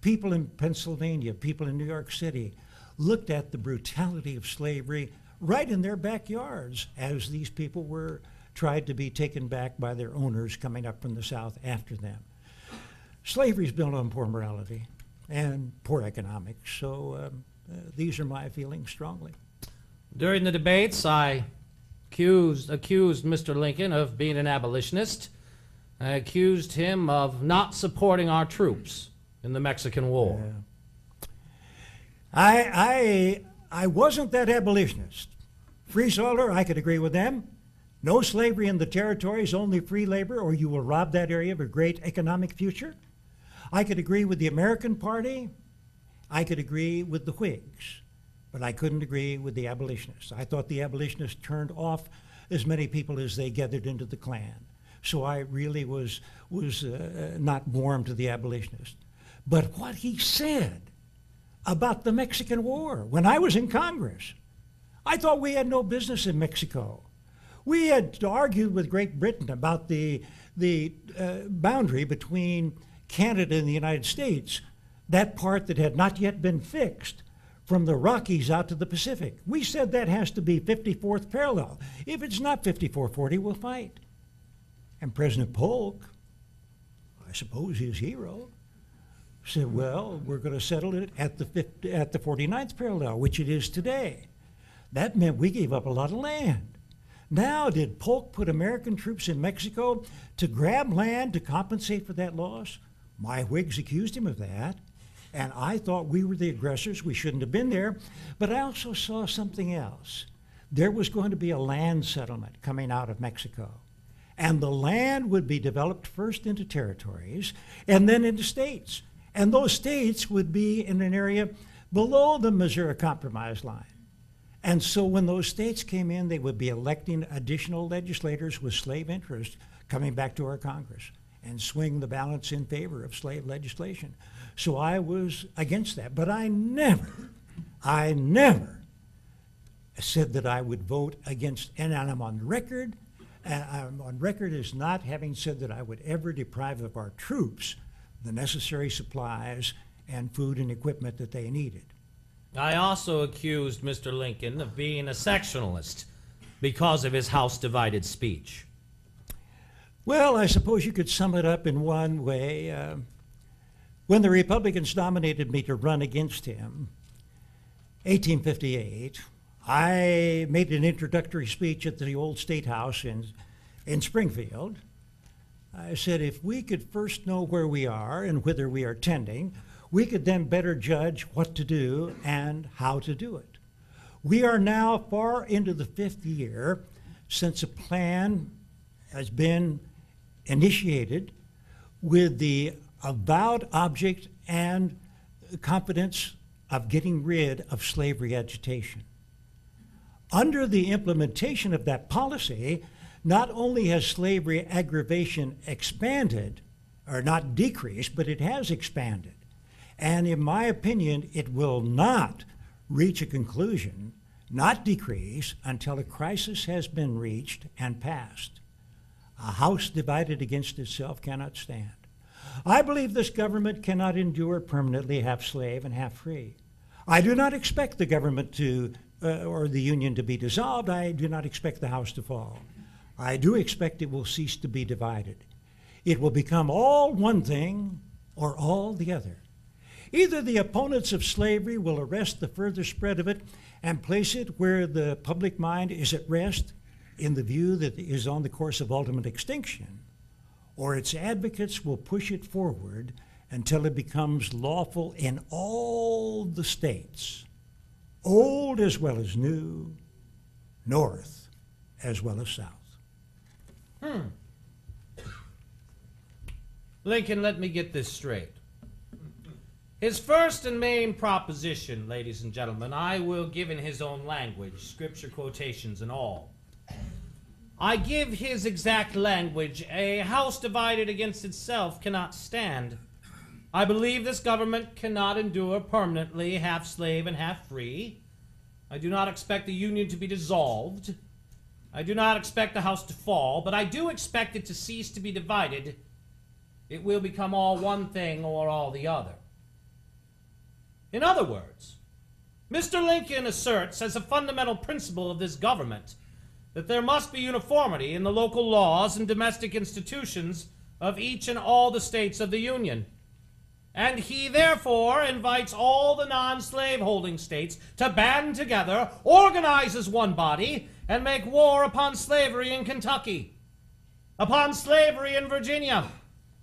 People in Pennsylvania, people in New York City looked at the brutality of slavery right in their backyards as these people were tried to be taken back by their owners coming up from the South after them. Slavery is built on poor morality and poor economics, so these are my feelings strongly. During the debates, I accused Mr. Lincoln of being an abolitionist. I accused him of not supporting our troops in the Mexican War. I wasn't that abolitionist. Free soiler, I could agree with them. No slavery in the territories, only free labor, or you will rob that area of a great economic future. I could agree with the American Party. I could agree with the Whigs, but I couldn't agree with the abolitionists. I thought the abolitionists turned off as many people as they gathered into the Klan. So I really was not warm to the abolitionists. But what he said about the Mexican War when I was in Congress, I thought we had no business in Mexico. We had argued with Great Britain about the boundary between Canada and the United States, that part that had not yet been fixed from the Rockies out to the Pacific. We said that has to be 54th parallel. If it's not 5440, we'll fight. And President Polk, I suppose his hero, said, well, we're going to settle it at the 49th parallel, which it is today. That meant we gave up a lot of land. Now, did Polk put American troops in Mexico to grab land to compensate for that loss? My Whigs accused him of that, and I thought we were the aggressors. We shouldn't have been there. But I also saw something else. There was going to be a land settlement coming out of Mexico, and the land would be developed first into territories and then into states. And those states would be in an area below the Missouri Compromise line. And so when those states came in, they would be electing additional legislators with slave interests coming back to our Congress and swing the balance in favor of slave legislation. So I was against that. But I never said that I would vote against, and I'm on record as not having said that I would ever deprive of our troops the necessary supplies and food and equipment that they needed. I also accused Mr. Lincoln of being a sectionalist because of his House-divided speech. Well, I suppose you could sum it up in one way. When the Republicans nominated me to run against him, 1858, I made an introductory speech at the old State House in Springfield. I said, if we could first know where we are and whither we are tending, we could then better judge what to do and how to do it. We are now far into the 5th year since a plan has been initiated with the avowed object and confidence of getting rid of slavery agitation. Under the implementation of that policy, not only has slavery aggravation expanded, or not decreased, but it has expanded. And in my opinion, it will not reach a conclusion, not decrease, until a crisis has been reached and passed. A house divided against itself cannot stand. I believe this government cannot endure permanently half slave and half free. I do not expect the government or the Union to be dissolved. I do not expect the house to fall. I do expect it will cease to be divided. It will become all one thing or all the other. Either the opponents of slavery will arrest the further spread of it and place it where the public mind is at rest in the view that it is on the course of ultimate extinction, or its advocates will push it forward until it becomes lawful in all the states, old as well as new, north as well as south. Lincoln, let me get this straight. His first and main proposition, ladies and gentlemen, I will give in his own language, scripture quotations and all. I give his exact language: a house divided against itself cannot stand. I believe this government cannot endure permanently half slave and half free. I do not expect the Union to be dissolved. I do not expect the house to fall, but I do expect it to cease to be divided. It will become all one thing or all the other. In other words, Mr. Lincoln asserts as a fundamental principle of this government that there must be uniformity in the local laws and domestic institutions of each and all the states of the Union. And he therefore invites all the non-slave-holding states to band together, organize as one body, and make war upon slavery in Kentucky, upon slavery in Virginia,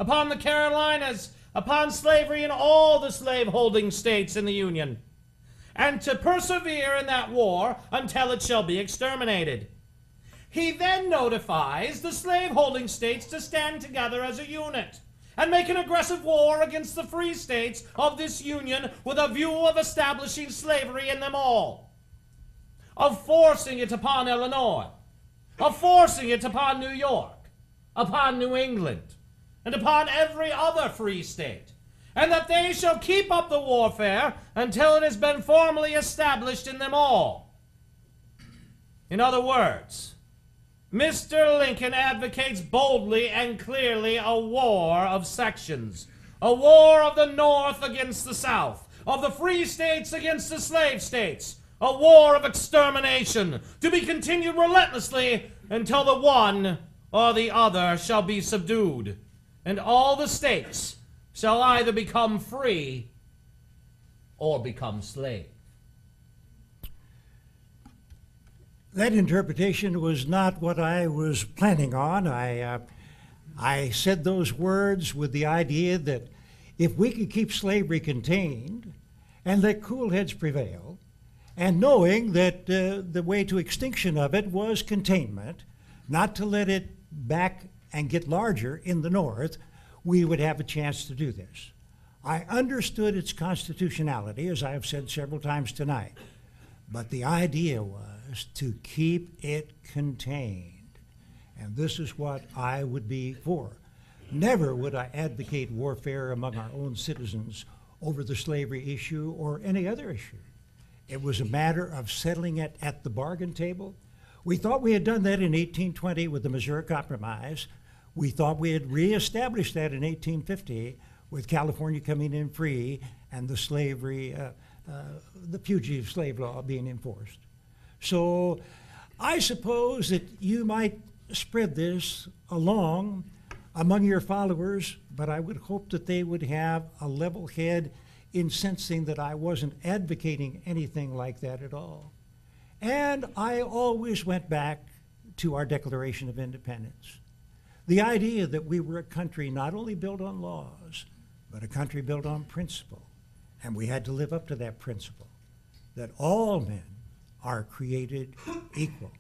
upon the Carolinas, upon slavery in all the slave-holding states in the Union, and to persevere in that war until it shall be exterminated. He then notifies the slave-holding states to stand together as a unit and make an aggressive war against the free states of this union with a view of establishing slavery in them all, of forcing it upon Illinois, of forcing it upon New York, upon New England, and upon every other free state, and that they shall keep up the warfare until it has been formally established in them all. In other words, Mr. Lincoln advocates boldly and clearly a war of sections, a war of the North against the South, of the free states against the slave states, a war of extermination, to be continued relentlessly until the one or the other shall be subdued, and all the states shall either become free or become slave. That interpretation was not what I was planning on. I said those words with the idea that if we could keep slavery contained and let cool heads prevail, and knowing that the way to extinction of it was containment, not to let it back and get larger in the North, we would have a chance to do this. I understood its constitutionality, as I have said several times tonight, but the idea was to keep it contained. And this is what I would be for. Never would I advocate warfare among our own citizens over the slavery issue or any other issue. It was a matter of settling it at the bargain table. We thought we had done that in 1820 with the Missouri Compromise. We thought we had reestablished that in 1850 with California coming in free and the slavery, the fugitive slave law being enforced. So I suppose that you might spread this along among your followers, but I would hope that they would have a level head in sensing that I wasn't advocating anything like that at all. And I always went back to our Declaration of Independence. The idea that we were a country not only built on laws, but a country built on principle. And we had to live up to that principle, that all men are created equal,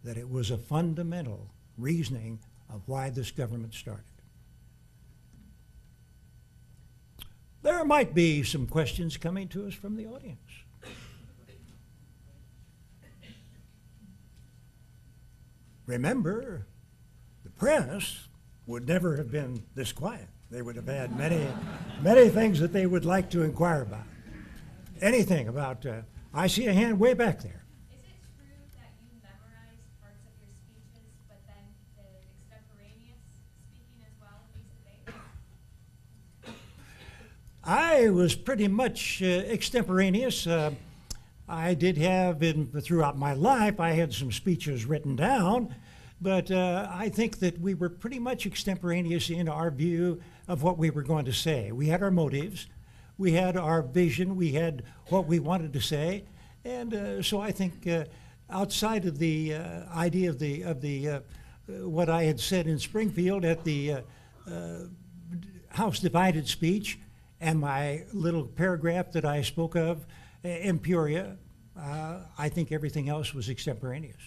that it was a fundamental reasoning of why this government started. There might be some questions coming to us from the audience. Remember, the press would never have been this quiet. They would have had many things that they would like to inquire about. Anything about, I see a hand way back there. Is it true that you memorized parts of your speeches, but then did extemporaneous speaking as well face-to-face? I was pretty much extemporaneous. I did have, throughout my life, I had some speeches written down, but I think that we were pretty much extemporaneous in our view of what we were going to say. We had our motives, we had our vision, we had what we wanted to say, and so I think outside of the idea of the what I had said in Springfield at the House Divided speech and my little paragraph that I spoke of in Peoria, I think everything else was extemporaneous.